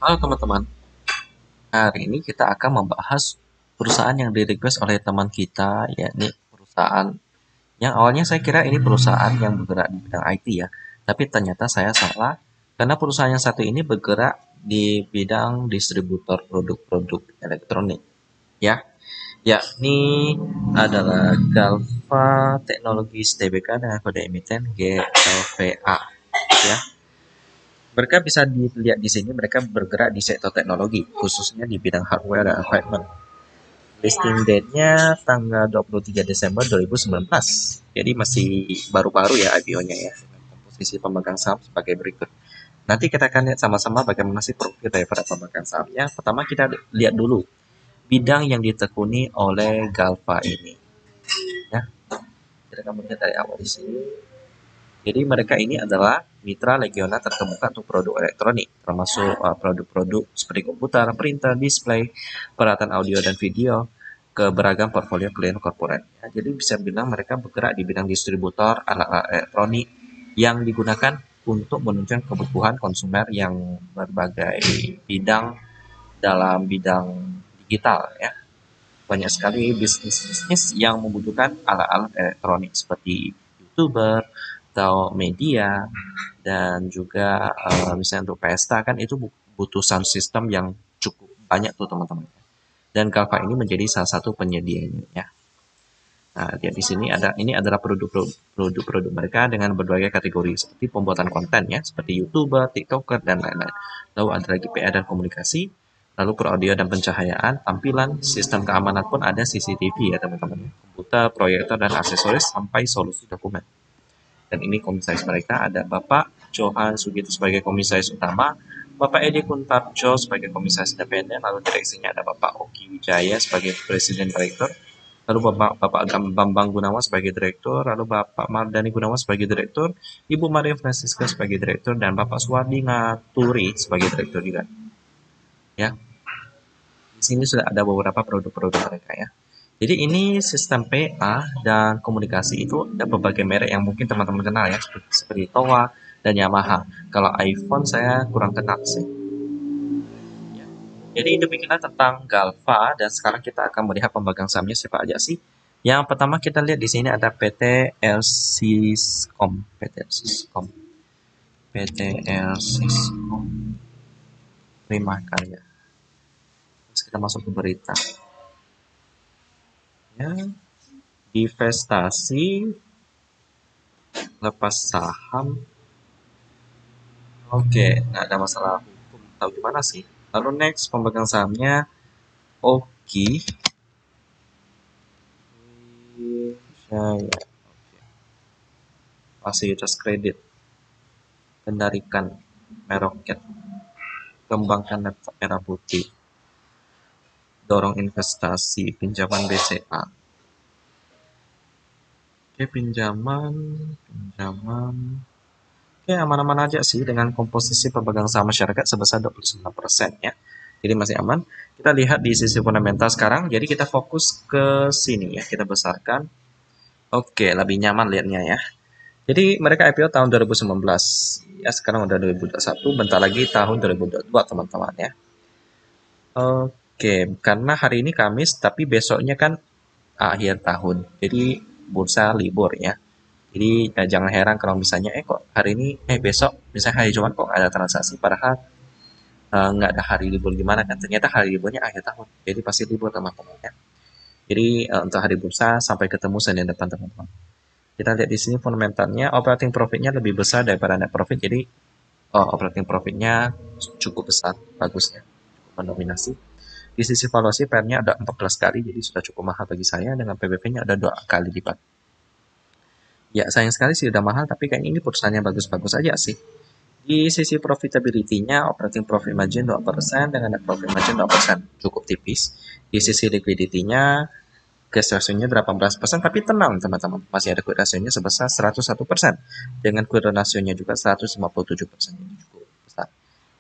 Halo teman-teman, hari ini kita akan membahas perusahaan yang di-request oleh teman kita, yakni perusahaan yang awalnya saya kira ini perusahaan yang bergerak di bidang IT ya, tapi ternyata saya salah karena perusahaan yang satu ini bergerak di bidang distributor produk-produk elektronik ya, yakni adalah Galva Technologies Tbk dengan kode emiten GLVA ya. Mereka bisa dilihat di sini, mereka bergerak di sektor teknologi, khususnya di bidang hardware dan equipment. Listing date-nya tanggal 23 Desember 2019. Jadi masih baru-baru ya IPO-nya ya, dengan komposisi pemegang saham sebagai berikut. Nanti kita akan lihat sama-sama bagaimana sih profil daripada pemegang sahamnya. Pertama kita lihat dulu bidang yang ditekuni oleh Galva ini. Ya, kita akan melihat dari awal di sini. Jadi mereka ini adalah mitra regional terkemuka untuk produk elektronik, termasuk produk-produk seperti komputer, printer, display, peralatan audio dan video, ke beragam portfolio klien korporat. Ya, jadi bisa bilang mereka bergerak di bidang distributor alat-alat elektronik yang digunakan untuk menunjang kebutuhan konsumer yang berbagai bidang dalam bidang digital ya. Banyak sekali bisnis-bisnis yang membutuhkan alat-alat elektronik seperti YouTuber atau media dan juga misalnya untuk pesta kan itu butuh sound system yang cukup banyak tuh teman-teman. Dan Galva ini menjadi salah satu penyedianya ya. Nah, lihat di sini ini adalah produk-produk mereka dengan berbagai kategori seperti pembuatan konten ya, seperti YouTuber, TikToker dan lain-lain. Lalu ada lagi PR dan komunikasi, lalu pro audio dan pencahayaan, tampilan, sistem keamanan pun ada CCTV ya teman-teman. Komputer, proyektor dan aksesoris sampai solusi dokumen. Dan ini komisaris mereka ada Bapak Johan Sugito sebagai komisaris utama, Bapak Edi Kuntarjo sebagai komisaris independen, lalu direksinya ada Bapak Oki Wijaya sebagai presiden direktur, lalu Bapak Bambang Gunawan sebagai direktur, lalu Bapak Mardani Gunawan sebagai direktur, Ibu Maria Francisca sebagai direktur, dan Bapak Suwardi Ngaturi sebagai direktur juga. Ya, di sini sudah ada beberapa produk-produk mereka ya. Jadi ini sistem PA dan komunikasi itu ada berbagai merek yang mungkin teman-teman kenal ya, seperti Towa dan Yamaha. Kalau iPhone saya kurang kenal sih. Ya. Jadi demikianlah tentang Galva dan sekarang kita akan melihat pemegang sahamnya siapa aja sih. Yang pertama kita lihat di sini ada PT Elsiscom, PT Elsiscom, PT Elsiscom Prima Karya. Terus kita masuk ke berita. Ya, divestasi lepas saham. Oke, nggak ada masalah hukum. Tahu gimana sih? Lalu next, pemegang sahamnya Oki Wijaya. Fasilitas kredit, penarikan meroket, kembangkan laptop merah putih, dorong investasi, pinjaman BCA. Oke, pinjaman. Oke, aman-aman aja sih dengan komposisi pemegang saham masyarakat sebesar 29% ya. Jadi masih aman. Kita lihat di sisi fundamental sekarang. Jadi kita fokus ke sini ya. Kita besarkan. Oke, lebih nyaman lihatnya ya. Jadi mereka IPO tahun 2019. Ya, sekarang udah 2021. Bentar lagi tahun 2022 teman-teman ya. Oke, karena hari ini Kamis, tapi besoknya kan akhir tahun. Jadi bursa libur ya. Jadi jangan heran kalau misalnya kok hari ini besok misalnya hari Jumat kok ada transaksi padahal nggak ada hari libur gimana kan ternyata hari liburnya akhir tahun jadi pasti libur teman-teman ya. Jadi untuk hari bursa sampai ketemu Senin depan teman-teman. Kita lihat di sini fundamentalnya operating profitnya lebih besar daripada net profit jadi operating profitnya cukup besar bagusnya cukup mendominasi. Di sisi valuasi PER-nya ada 14 kali jadi sudah cukup mahal bagi saya dengan PBV-nya ada 2 kali lipat. Ya, sayang sekali sih udah mahal, tapi kayaknya ini perusahaannya bagus-bagus aja sih. Di sisi profitability-nya, operating profit margin 2% dengan net profit margin 2%, cukup tipis. Di sisi liquidity-nya, cash ratio-nya 18%, tapi tenang teman-teman, masih ada quick ratio-nya sebesar 101%, dengan quick ratio-nya juga 157%, ini cukup besar.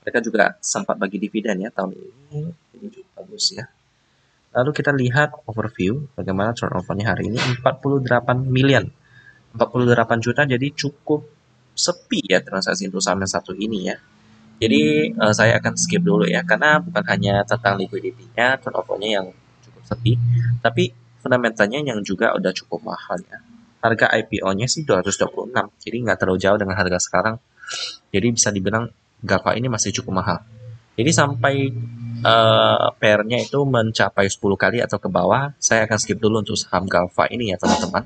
Mereka juga sempat bagi dividen ya tahun ini cukup bagus ya. Lalu kita lihat overview, bagaimana turnover-nya hari ini, 48 miliar 48 juta jadi cukup sepi ya transaksi untuk saham yang satu ini ya. Jadi saya akan skip dulu ya, karena bukan hanya tentang liquidity-nya, turnover-nya yang cukup sepi, tapi fundamentalnya yang juga udah cukup mahal ya. Harga IPO-nya sih 226, jadi nggak terlalu jauh dengan harga sekarang. Jadi bisa dibilang GAVA ini masih cukup mahal. Jadi sampai pair-nya itu mencapai 10 kali atau ke bawah, saya akan skip dulu untuk saham GAVA ini ya teman-teman.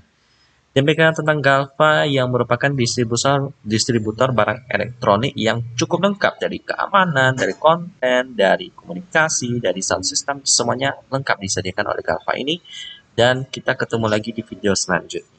Demikian tentang Galva yang merupakan distributor barang elektronik yang cukup lengkap dari keamanan, dari konten, dari komunikasi, dari sound system, semuanya lengkap disediakan oleh Galva ini. Dan kita ketemu lagi di video selanjutnya.